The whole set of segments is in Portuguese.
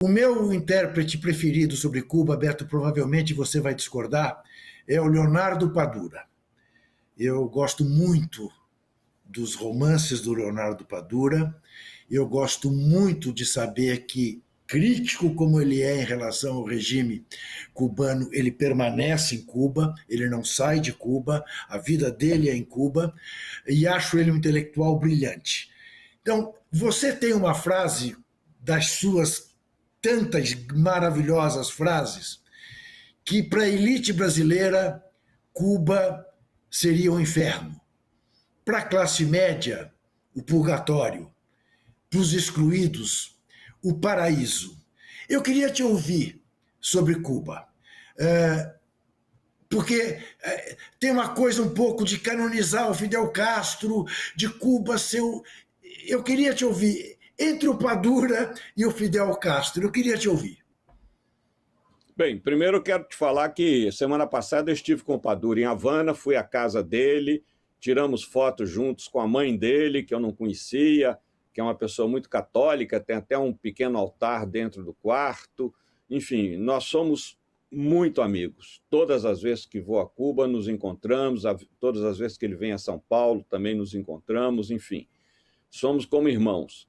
O meu intérprete preferido sobre Cuba, Beto, provavelmente você vai discordar, é o Leonardo Padura. Eu gosto muito dos romances do Leonardo Padura. Eu gosto muito de saber que, crítico como ele é em relação ao regime cubano, ele permanece em Cuba, ele não sai de Cuba, a vida dele é em Cuba, e acho ele um intelectual brilhante. Então, você tem uma frase das suas tantas maravilhosas frases que para a elite brasileira Cuba seria um inferno. Para a classe média, o purgatório. Para os excluídos, o paraíso. Eu queria te ouvir sobre Cuba, porque tem uma coisa um pouco de canonizar o Fidel Castro, de Cuba ser. Eu queria te ouvir, entre o Padura e o Fidel Castro, eu queria te ouvir. Bem, primeiro eu quero te falar que semana passada eu estive com o Padura em Havana, fui à casa dele, tiramos fotos juntos com a mãe dele, que eu não conhecia, que é uma pessoa muito católica, tem até um pequeno altar dentro do quarto. Enfim, nós somos muito amigos. Todas as vezes que vou a Cuba nos encontramos, todas as vezes que ele vem a São Paulo também nos encontramos, enfim, somos como irmãos.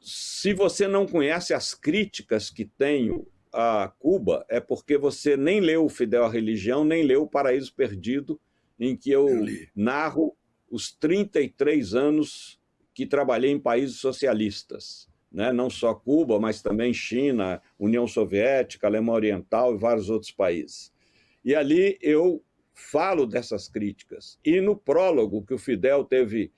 Se você não conhece as críticas que tenho a Cuba, é porque você nem leu o Fidel a Religião, nem leu o Paraíso Perdido, em que eu narro os 33 anos que trabalhei em países socialistas, né? Não só Cuba, mas também China, União Soviética, Alemanha Oriental e vários outros países. E ali eu falo dessas críticas. E no prólogo que o Fidel teve,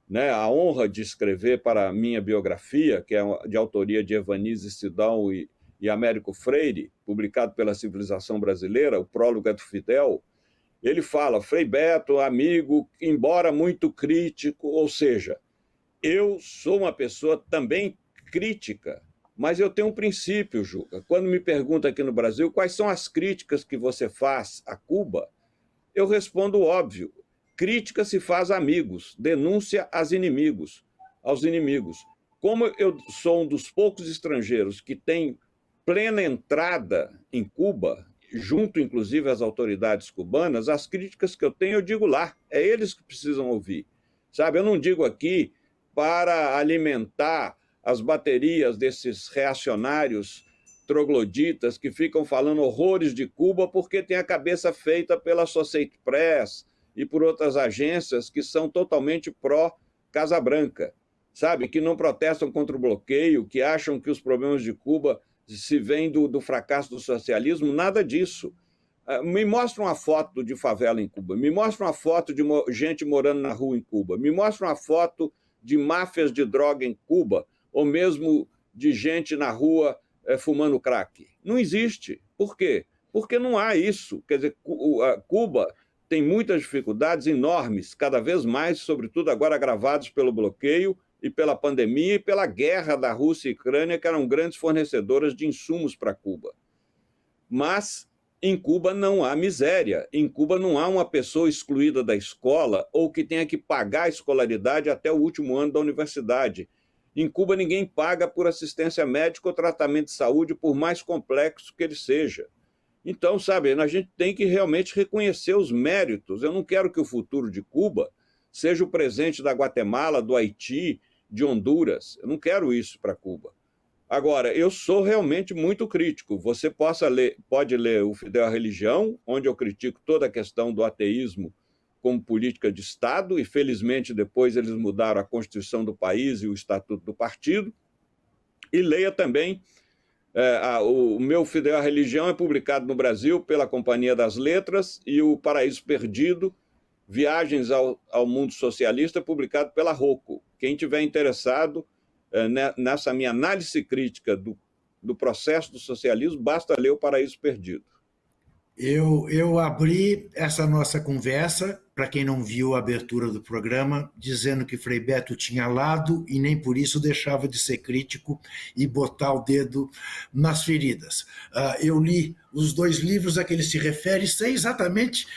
né, a honra de escrever para a minha biografia, que é de autoria de Evanise Sidão e Américo Freire, publicado pela Civilização Brasileira, o prólogo é do Fidel, ele fala: Frei Beto, amigo, embora muito crítico, ou seja, eu sou uma pessoa também crítica, mas eu tenho um princípio, Juca. Quando me perguntam aqui no Brasil quais são as críticas que você faz a Cuba, eu respondo óbvio: crítica se faz a amigos, denúncia aos inimigos. Como eu sou um dos poucos estrangeiros que tem plena entrada em Cuba, junto inclusive às autoridades cubanas, as críticas que eu tenho eu digo lá, é eles que precisam ouvir. Sabe, eu não digo aqui para alimentar as baterias desses reacionários trogloditas que ficam falando horrores de Cuba porque tem a cabeça feita pela Associated Press e por outras agências que são totalmente pró-Casa Branca, sabe? Que não protestam contra o bloqueio, que acham que os problemas de Cuba se vêm do fracasso do socialismo, nada disso. Me mostra uma foto de favela em Cuba, me mostra uma foto de gente morando na rua em Cuba, me mostra uma foto de máfias de droga em Cuba, ou mesmo de gente na rua fumando crack. Não existe. Por quê? Porque não há isso. Quer dizer, Cuba tem muitas dificuldades enormes, cada vez mais, sobretudo agora agravados pelo bloqueio e pela pandemia e pela guerra da Rússia e Ucrânia, que eram grandes fornecedoras de insumos para Cuba. Mas em Cuba não há miséria, em Cuba não há uma pessoa excluída da escola ou que tenha que pagar a escolaridade até o último ano da universidade. Em Cuba ninguém paga por assistência médica ou tratamento de saúde, por mais complexo que ele seja. Então, sabe, a gente tem que realmente reconhecer os méritos. Eu não quero que o futuro de Cuba seja o presente da Guatemala, do Haiti, de Honduras. Eu não quero isso para Cuba. Agora, eu sou realmente muito crítico. Você pode ler o Fidel a Religião, onde eu critico toda a questão do ateísmo como política de Estado, e felizmente depois eles mudaram a Constituição do país e o Estatuto do Partido. E leia também, o meu Fidel a Religião é publicado no Brasil pela Companhia das Letras, e o Paraíso Perdido, Viagens ao Mundo Socialista, publicado pela Rocco. Quem tiver interessado nessa minha análise crítica do processo do socialismo, basta ler o Paraíso Perdido. Eu abri essa nossa conversa, para quem não viu a abertura do programa, dizendo que Frei Beto tinha lado e nem por isso deixava de ser crítico e botar o dedo nas feridas. Eu li os dois livros a que ele se refere, sei exatamente,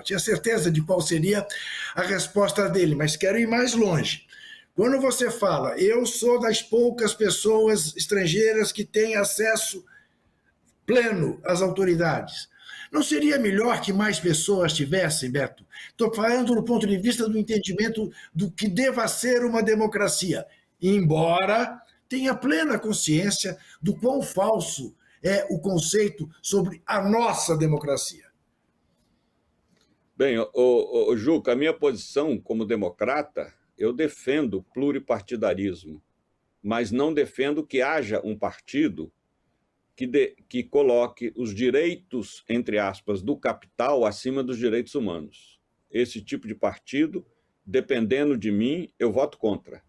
tinha certeza de qual seria a resposta dele, mas quero ir mais longe. Quando você fala, eu sou das poucas pessoas estrangeiras que têm acesso pleno às autoridades, não seria melhor que mais pessoas tivessem, Beto? Estou falando do ponto de vista do entendimento do que deva ser uma democracia, embora tenha plena consciência do quão falso é o conceito sobre a nossa democracia. Bem, Juca, a minha posição como democrata, eu defendo o pluripartidarismo, mas não defendo que haja um partido que coloque os direitos, entre aspas, do capital acima dos direitos humanos. Esse tipo de partido, dependendo de mim, eu voto contra,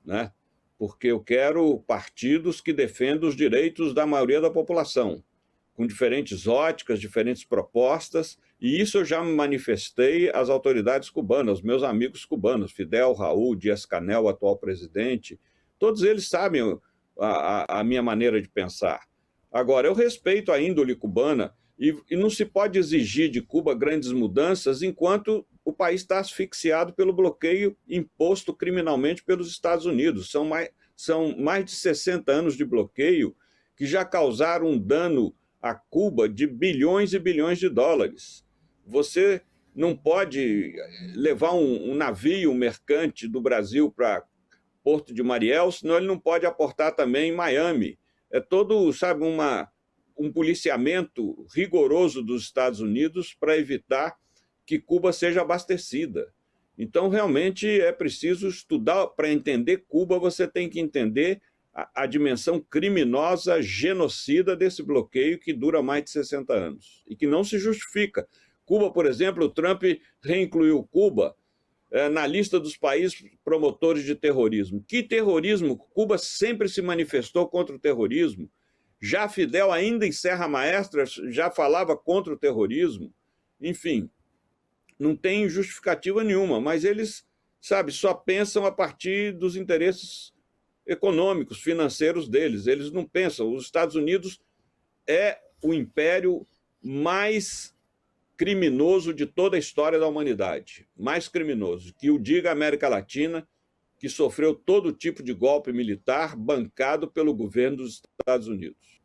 né? Porque eu quero partidos que defendam os direitos da maioria da população, com diferentes óticas, diferentes propostas, e isso eu já me manifestei às autoridades cubanas, aos meus amigos cubanos, Fidel, Raul, Díaz-Canel, o atual presidente, todos eles sabem a minha maneira de pensar. Agora, eu respeito a índole cubana e não se pode exigir de Cuba grandes mudanças enquanto o país está asfixiado pelo bloqueio imposto criminalmente pelos Estados Unidos. São mais de 60 anos de bloqueio que já causaram um dano a Cuba de bilhões e bilhões de dólares. Você não pode levar um navio mercante do Brasil para Porto de Mariel, senão ele não pode aportar também em Miami. É todo, sabe, um policiamento rigoroso dos Estados Unidos para evitar que Cuba seja abastecida. Então, realmente, é preciso estudar. Para entender Cuba, você tem que entender a dimensão criminosa, genocida desse bloqueio que dura mais de 60 anos e que não se justifica. Cuba, por exemplo, o Trump reincluiu Cuba na lista dos países promotores de terrorismo. Que terrorismo? Cuba sempre se manifestou contra o terrorismo. Já Fidel, ainda em Serra Maestra, já falava contra o terrorismo. Enfim, não tem justificativa nenhuma, mas eles, sabe, só pensam a partir dos interesses econômicos, financeiros deles. Eles não pensam. Os Estados Unidos é o império mais criminoso de toda a história da humanidade. Mais criminoso. Que o diga a América Latina, que sofreu todo tipo de golpe militar bancado pelo governo dos Estados Unidos.